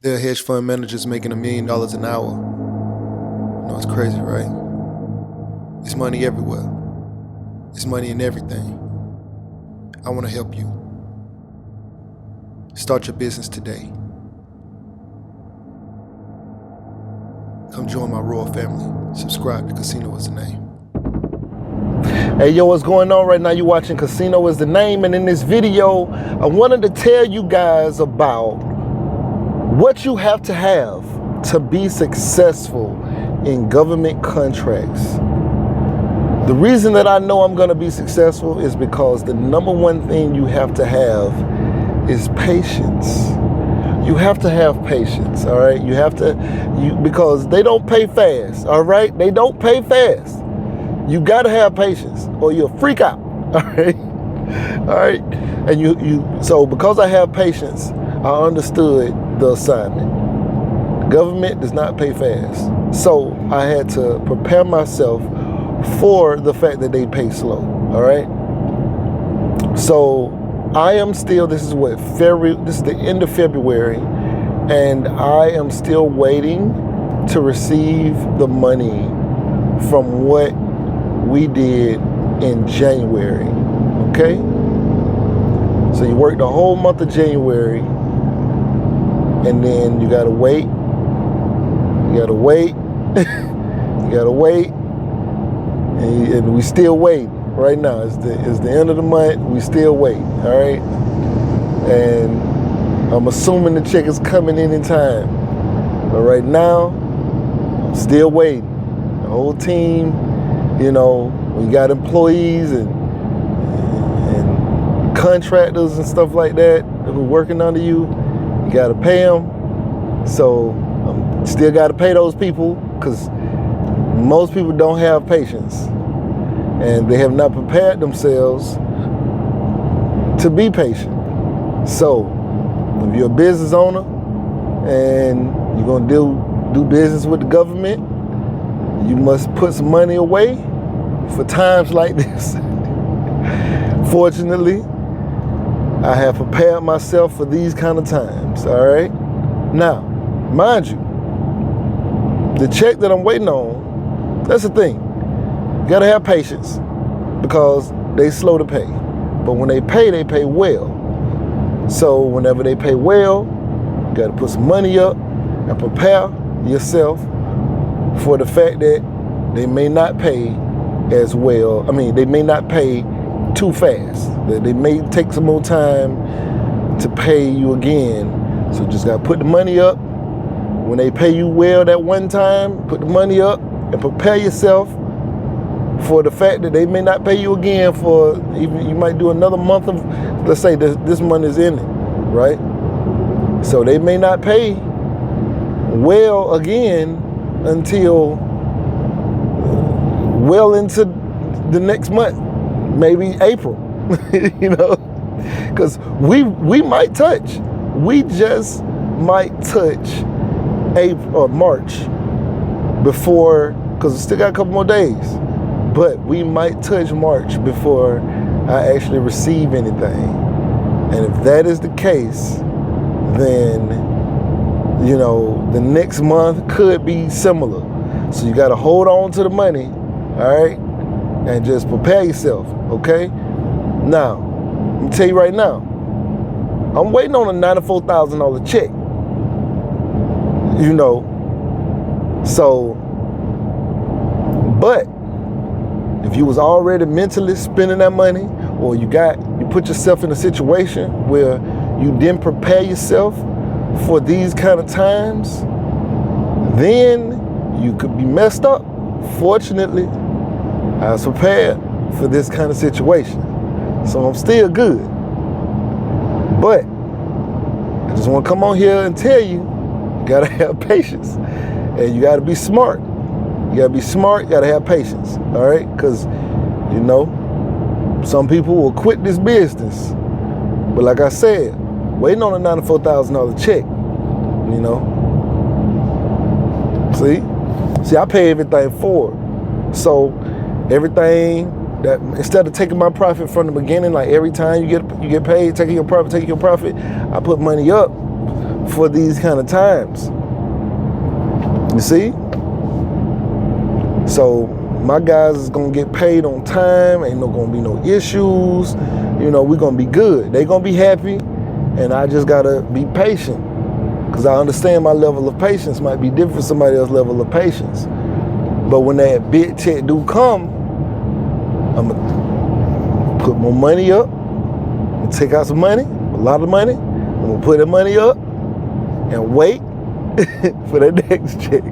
There are hedge fund managers making $1 million an hour. You know, it's crazy, right? It's money everywhere. It's money in everything. I want to help you. Start your business today. Come join my royal family. Subscribe to Casino Is the Name. Hey, yo, what's going on right now? You're watching Casino Is the Name, and in this video, I wanted to tell you guys about what you have to be successful in government contracts. The reason that I know I'm gonna be successful is because the number one thing you have to have is patience. You have to have patience, all right? Because they don't pay fast, all right? They don't pay fast. You gotta have patience or you'll freak out, all right? All right, and so because I have patience, I understood the assignment. Government does not pay fast. So I had to prepare myself for the fact that they pay slow, all right? So I am still, this is the end of February, and I am still waiting to receive the money from what we did in January, okay? So you work the whole month of January, and then you gotta wait, you gotta wait, and we still waiting right now. It's the end of the month, we still waiting, all right? And I'm assuming the check is coming in time. But right now, I'm still waiting. The whole team, you know, we got employees and contractors and stuff like that who are working under you. You got to pay them. So still got to pay those people because most people don't have patience and they have not prepared themselves to be patient. So if you're a business owner and you're going to do business with the government, you must put some money away for times like this. Fortunately, I have prepared myself for these kind of times, all right? Now, mind you, the check that I'm waiting on, that's the thing. You gotta have patience because they slow to pay. But when they pay well. So whenever they pay well, you gotta put some money up and prepare yourself for the fact that they may not pay as well. I mean, they may not pay too fast. They may take some more time to pay you again. So just gotta put the money up. When they pay you well that one time, put the money up and prepare yourself for the fact that they may not pay you again for even, you might do another month of, let's say this month is in it, right? So they may not pay well again until well into the next month, maybe April, you know, because we just might touch April or March before, because we still got a couple more days, but we might touch March before I actually receive anything. And if that is the case, then, you know, the next month could be similar. So you got to hold on to the money, all right, and just prepare yourself, okay? Now, let me tell you right now, I'm waiting on a $94,000 check, you know, so, but if you was already mentally spending that money, or you put yourself in a situation where you didn't prepare yourself for these kind of times, then you could be messed up. Fortunately, I was prepared for this kind of situation, so I'm still good. But I just want to come on here and tell you, you gotta have patience, and you gotta be smart. You gotta be smart, you gotta have patience, all right? Because, you know, some people will quit this business. But like I said, waiting on a $94,000 check, you know? See, I pay everything forward. So everything that, instead of taking my profit from the beginning, like every time you get paid, taking your profit, I put money up for these kind of times. You see? So my guys is gonna get paid on time. Ain't gonna be no issues. You know, we're gonna be good. They gonna be happy, and I just gotta be patient, because I understand my level of patience might be different from somebody else's level of patience. But when that big check do come, I'm gonna put more money up. I'm gonna take out some money, a lot of money. I'm gonna put that money up and wait for that next check.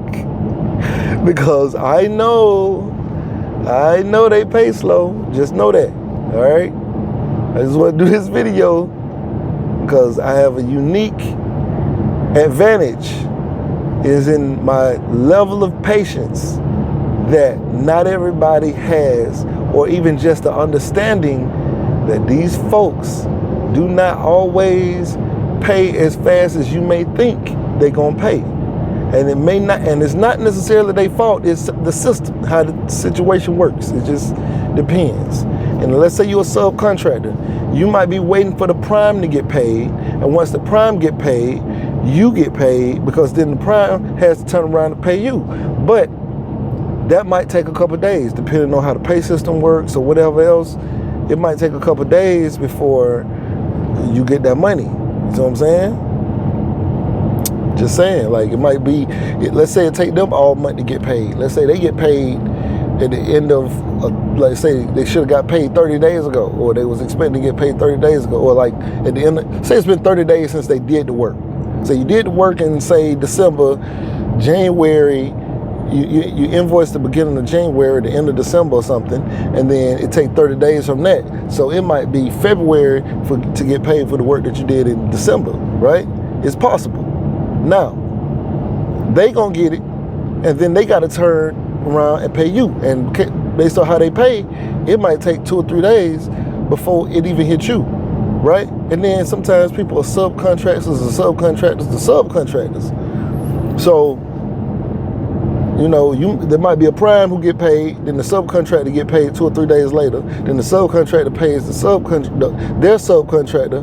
Because I know they pay slow. Just know that, all right? I just want to do this video because I have a unique advantage is in my level of patience that not everybody has, or even just the understanding that these folks do not always pay as fast as you may think they're gonna pay. And it may not, and it's not necessarily their fault, it's the system, how the situation works. It just depends. And let's say you're a subcontractor, you might be waiting for the prime to get paid, and once the prime get paid, you get paid, because then the prime has to turn around and pay you. But that might take a couple of days, depending on how the pay system works or whatever else. It might take a couple of days before you get that money. You know what I'm saying? Just saying, like, it might be, let's say it take them all month to get paid. Let's say they get paid at the end of, let's say they should have got paid 30 days ago, or they was expecting to get paid 30 days ago, or like at the end of, say it's been 30 days since they did the work. So you did the work in, say, December, January, you invoice the beginning of January, the end of December or something, and then it take 30 days from that. So it might be February to get paid for the work that you did in December, right? It's possible. Now, they gonna get it, and then they gotta turn around and pay you. And based on how they pay, it might take 2 or 3 days before it even hits you, right? And then sometimes people are subcontractors to subcontractors. So, you know, there might be a prime who get paid, then the subcontractor get paid 2 or 3 days later, then the subcontractor pays their subcontractor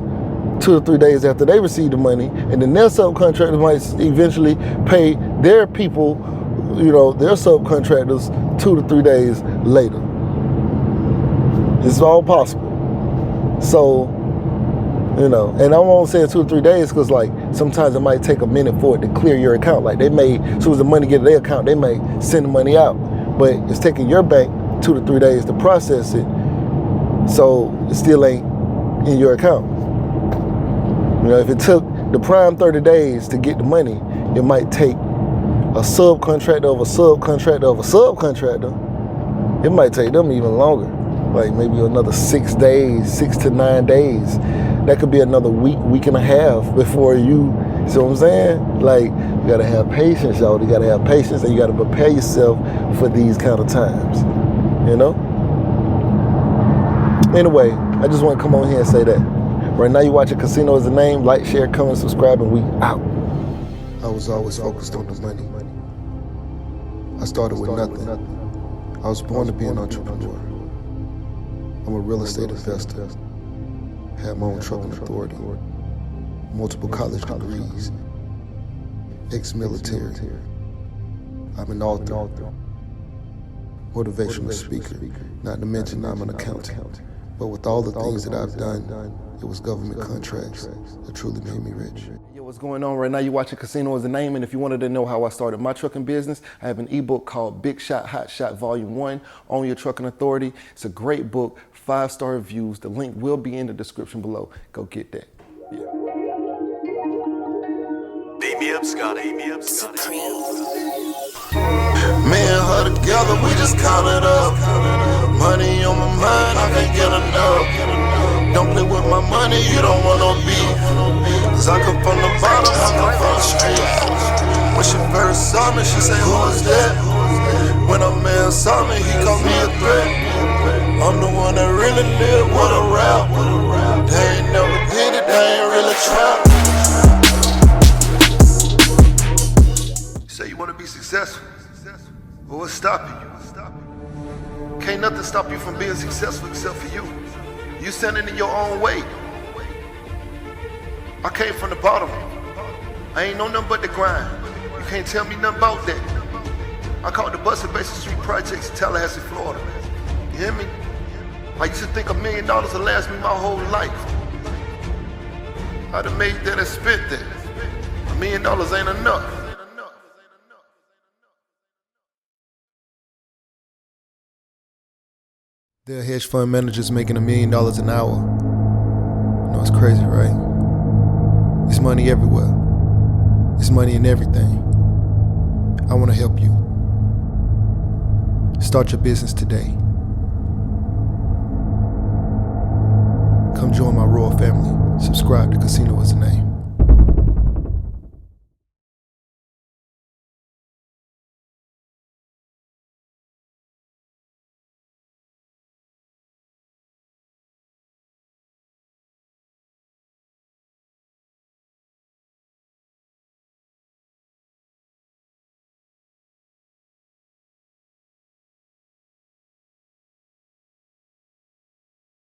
2 or 3 days after they receive the money, and then their subcontractor might eventually pay their people, you know, their subcontractors 2 to 3 days later. It's all possible. So, you know, and I'm only saying 2 or 3 days because, like, sometimes it might take a minute for it to clear your account. Like, they may, as soon as the money get to their account, they may send the money out, but it's taking your bank 2 to 3 days to process it, so it still ain't in your account. You know, if it took the prime 30 days to get the money, it might take a subcontractor of a subcontractor of a subcontractor. It might take them even longer, like maybe another 6 days, 6 to 9 days. That could be another week and a half before you see what I'm saying? Like, you gotta have patience, y'all. You gotta have patience, and you gotta prepare yourself for these kind of times, you know? Anyway, I just want to come on here and say that. Right now, you watching Casino is the Name. Like, share, comment, subscribe, and we out. I was always focused on the money. I started with nothing. I was born to be an entrepreneur. I'm a real estate investor. Had my own trucking authority. Multiple college degrees. Ex-military. I'm an author. Motivational speaker. Not to mention I'm an accountant. But with all the things that I've done, it was government contracts that truly made me rich. Yo, what's going on right now? You're watching Casino is the Name, and if you wanted to know how I started my trucking business, I have an ebook called Big Shot, Hot Shot Volume 1, Own Your Trucking Authority. It's a great book, 5-star reviews. The link will be in the description below. Go get that. Yeah. Beat me up, Scotty. Me and her together, we just count it up. Money on my mind, I can't get enough. Don't play with my money, you don't want no beef. Cause I come from the bottom, I come from the street. When she first saw me, she said, who is that? When a man saw me, he called me a threat. I'm the one that really live with a rap. They ain't never did it, they ain't really tried. You say you want to be successful, but what's stopping you? Can't nothing stop you from being successful except for you. You standing in your own way. I came from the bottom. I ain't know nothing but the grind. You can't tell me nothing about that. I caught the bus at Basin Street Projects in Tallahassee, Florida. You hear me? I used to think $1 million would last me my whole life. I'd have made that and spent that. $1 million ain't enough. There are hedge fund managers making $1 million an hour. You know, it's crazy, right? It's money everywhere. It's money in everything. I want to help you. Start your business today. Come join my royal family. Subscribe to Casino is the name.